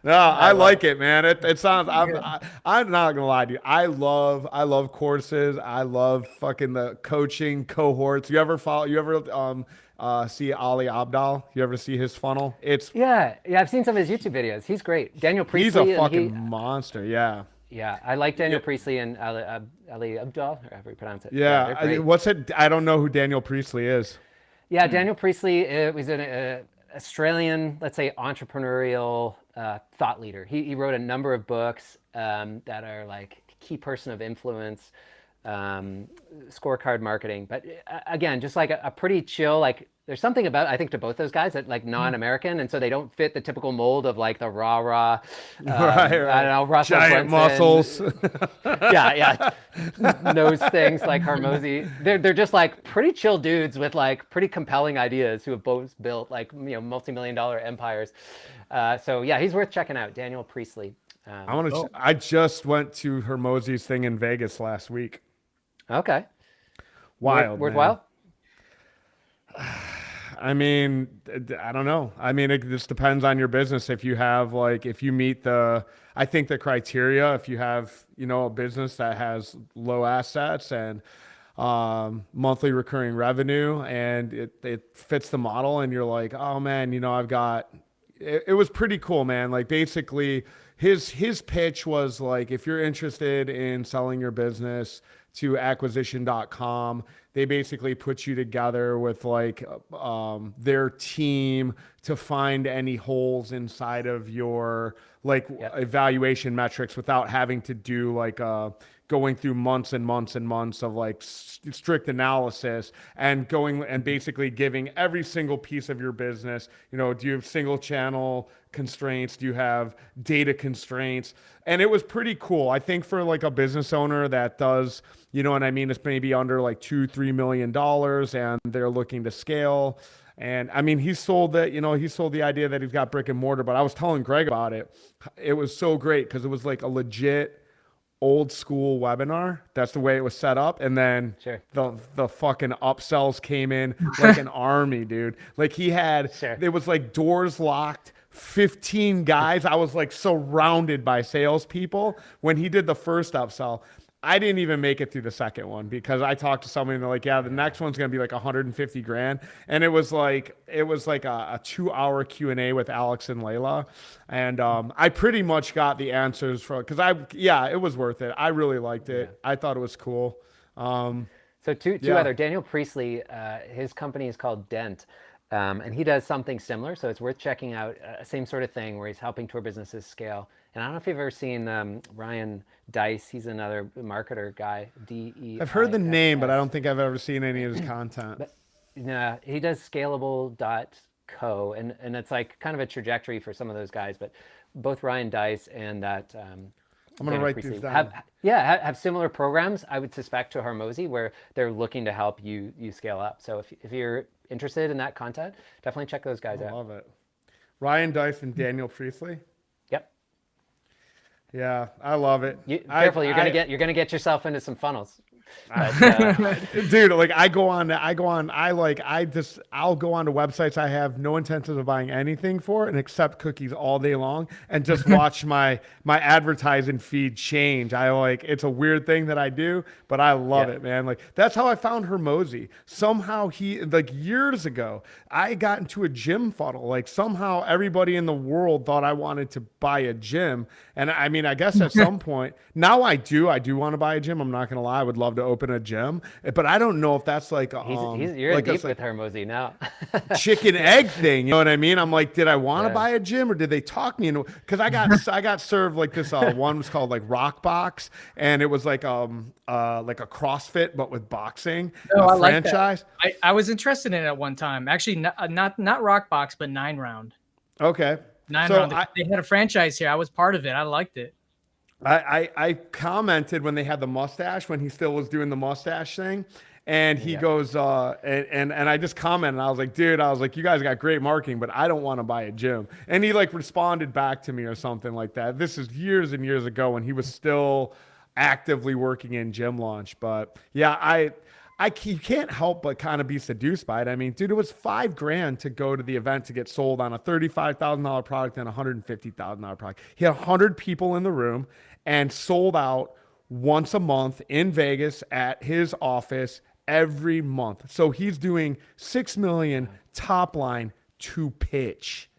No, I like it, man. It sounds. I'm not gonna lie to you. I love courses. I love fucking the coaching cohorts. You ever see Ali Abdal? You ever see his funnel? Yeah, I've seen some of his YouTube videos. He's great. Daniel Priestley. He's a fucking monster. Yeah. Yeah, I like Daniel Priestley and Ali Abdal, or however you pronounce it. Yeah, what's it? I don't know who Daniel Priestley is. Yeah, Daniel Priestley was an Australian, let's say, entrepreneurial thought leader. He wrote a number of books that are like key person of influence, scorecard marketing. But again, just like a pretty chill, like there's something about, I think, to both those guys that like non-American, and so they don't fit the typical mold of like the rah-rah, I don't know, Russell giant Brunson. muscles. yeah, nose things like Hormozy. They're just like pretty chill dudes with like pretty compelling ideas who have both built like, you know, multi-million-dollar empires. So yeah, he's worth checking out, Daniel Priestley. I just went to Hormozy's thing in Vegas last week. Okay. Wild. Worthwhile? I mean, I don't know. I mean, it just depends on your business. If you have if you meet the criteria, if you have, you know, a business that has low assets and monthly recurring revenue, and it fits the model, and you're like, oh man, you know, it was pretty cool, man. Like, basically his pitch was like, if you're interested in selling your business to acquisition.com, they basically put you together with like their team to find any holes inside of your evaluation metrics without having to do like going through months and months and months of like strict analysis, and going and basically giving every single piece of your business, you know, do you have single channel constraints? Do you have data constraints? And it was pretty cool. I think for like a business owner that does, you know what I mean, it's maybe under like $2-3 million and they're looking to scale. And I mean, he sold the idea that he's got brick and mortar, but I was telling Greg about it. It was so great because it was like a legit old school webinar. That's the way it was set up. And then the fucking upsells came in like an army, dude. Like it was like doors locked, 15 guys. I was like surrounded by salespeople when he did the first upsell. I didn't even make it through the second one because I talked to somebody and they're like, yeah, the next one's going to be like 150 grand. And it was like a 2-hour Q&A with Alex and Layla. And I pretty much got the answers it was worth it. I really liked it. Yeah. I thought it was cool. So two other, Daniel Priestley, his company is called Dent. And he does something similar. So it's worth checking out. Same sort of thing where he's helping tour businesses scale. And I don't know if you've ever seen Ryan Dice. He's another marketer guy, D-E-I-S-S. I've heard the name, but I don't think I've ever seen any of his content. he does scalable.co, and it's like kind of a trajectory for some of those guys, but both Ryan Dice and that I'm gonna Daniel write Priestley these down. have similar programs, I would suspect, to Hormozy, where they're looking to help you scale up. So if you're interested in that content, definitely check those guys I out. love it. Ryan Dice and Daniel Priestley. Yep. Yeah, I love it. Careful, you're gonna get yourself into some funnels. Dude, like I'll go on to websites I have no intentions of buying anything for and accept cookies all day long and just watch my advertising feed change. It's a weird thing that I do, but I love it, man. Like that's how I found Hormozy. Somehow years ago, I got into a gym funnel. Like somehow everybody in the world thought I wanted to buy a gym. And I mean, I guess at some point now I do want to buy a gym. I'm not going to lie. I would love to open a gym, but I don't know if that's like you're like deep with Hormozy now. chicken egg thing. You know what I mean? I'm like, did I want to buy a gym or did they talk me into? Because I got served like this. One was called like Rock Box, and it was like a CrossFit but with boxing. I franchise. Like that. I was interested in it at one time. Actually, not Rock Box, but 9 Round. Okay. 9 Round. They had a franchise here. I was part of it. I liked it. I commented when they had the mustache, when he still was doing the mustache thing. And he goes, and I just commented, and I was like, dude, you guys got great marketing, but I don't want to buy a gym. And he like responded back to me or something like that. This is years and years ago when he was still actively working in Gym Launch. But yeah, you can't help but kind of be seduced by it. I mean, dude, it was $5,000 to go to the event to get sold on a $35,000 product and a $150,000 product. He had 100 people in the room and sold out once a month in Vegas at his office every month. So he's doing $6 million top line to pitch.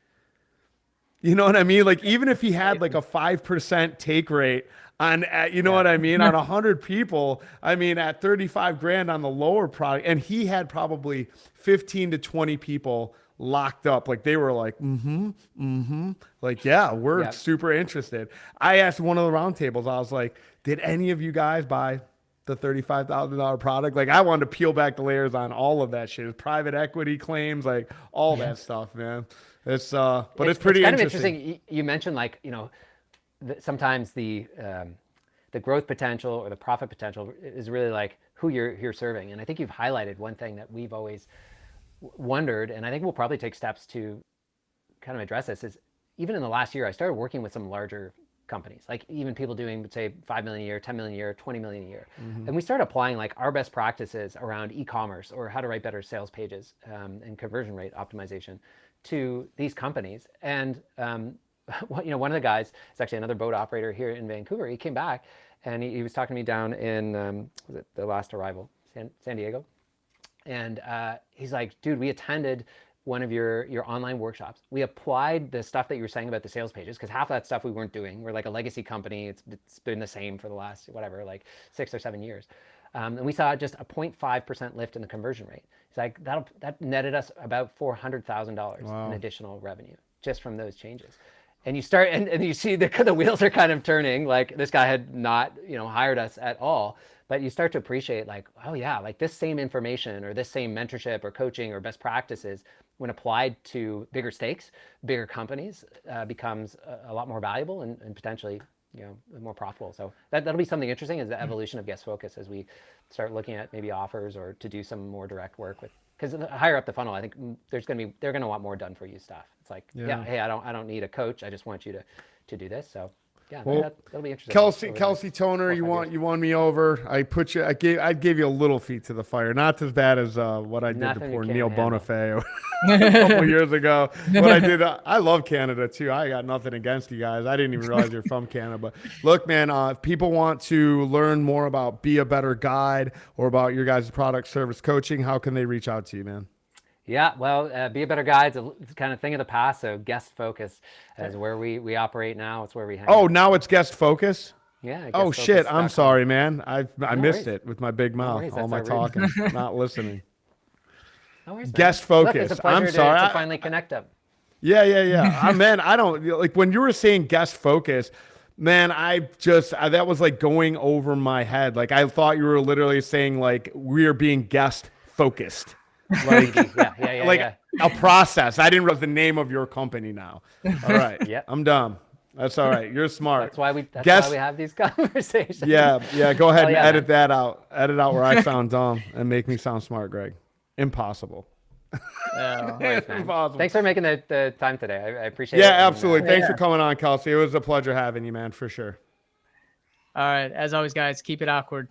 You know what I mean? Like even if he had like a 5% take rate on, you know what I mean? On 100 people, I mean, at $35,000 on the lower product, and he had probably 15 to 20 people locked up. Like they were like, like, yeah, we're super interested. I asked one of the roundtables, I was like, did any of you guys buy the $35,000 product? Like I wanted to peel back the layers on all of that shit. Private equity claims, like all that stuff, man. It's pretty kind interesting. Of interesting. You mentioned like, sometimes the growth potential or the profit potential is really like who you're serving. And I think you've highlighted one thing that we've always wondered, and I think we'll probably take steps to kind of address this, is even in the last year, I started working with some larger companies, like even people doing, say, 5 million a year, 10 million a year, 20 million a year. And we started applying like our best practices around e-commerce or how to write better sales pages and conversion rate optimization to these companies. And one of the guys is actually another boat operator here in Vancouver. He came back and he was talking to me down in was it the last arrival, San Diego. And he's like, dude, we attended one of your online workshops. We applied the stuff that you were saying about the sales pages, because half of that stuff we weren't doing. We're like a legacy company. It's been the same for the last, like 6 or 7 years. And we saw just a 0.5% lift in the conversion rate. It's like that netted us about $400,000 in additional revenue just from those changes. And you start, and you see the wheels are kind of turning. Like this guy had not, hired us at all, but you start to appreciate like, oh yeah, like this same information or this same mentorship or coaching or best practices, when applied to bigger stakes, bigger companies, becomes a lot more valuable and potentially, more profitable. So that'll be something interesting, is the evolution of guest focus as we start looking at maybe offers or to do some more direct work with. Because higher up the funnel, I think they're going to want more done for you stuff. It's like, hey, I don't need a coach. I just want you to do this. So yeah, well, that'll be interesting. Kelsey Toner, you won me over. I gave you a little feet to the fire. Not as bad as what I did to poor Neil Bonifay a couple years ago. What I did, I love Canada too. I got nothing against you guys. I didn't even realize you're from Canada. But look, man, if people want to learn more about Be a Better Guide or about your guys' product service coaching, how can they reach out to you, man? Yeah, well, Be a Better Guide's a kind of thing of the past. So guest focus is where we operate now. It's where we hang out. Now it's guest focus? Yeah. Oh shit! I'm sorry, man. I missed it with my big mouth. Worries, all my talking, not listening. No worries, guest focus. Look, it's a pleasure I'm sorry. to finally connect up. Yeah. Man, I don't like when you were saying guest focus. Man, that was like going over my head. Like I thought you were literally saying like we're being guest focused. Like, Yeah. like Yeah. a process. I didn't realize the name of your company now. All right. Yep. I'm dumb. That's all right. You're smart. That's why we have these conversations. Yeah. Go ahead and yeah, edit man. that out. Edit out where I sound dumb and make me sound smart, Greg. Impossible. Thanks, man. Impossible. Thanks for making the time today. I appreciate it. Yeah, and, absolutely. Thanks yeah. for coming on, Kelsey. It was a pleasure having you, man, for sure. All right. As always, guys, keep it awkward.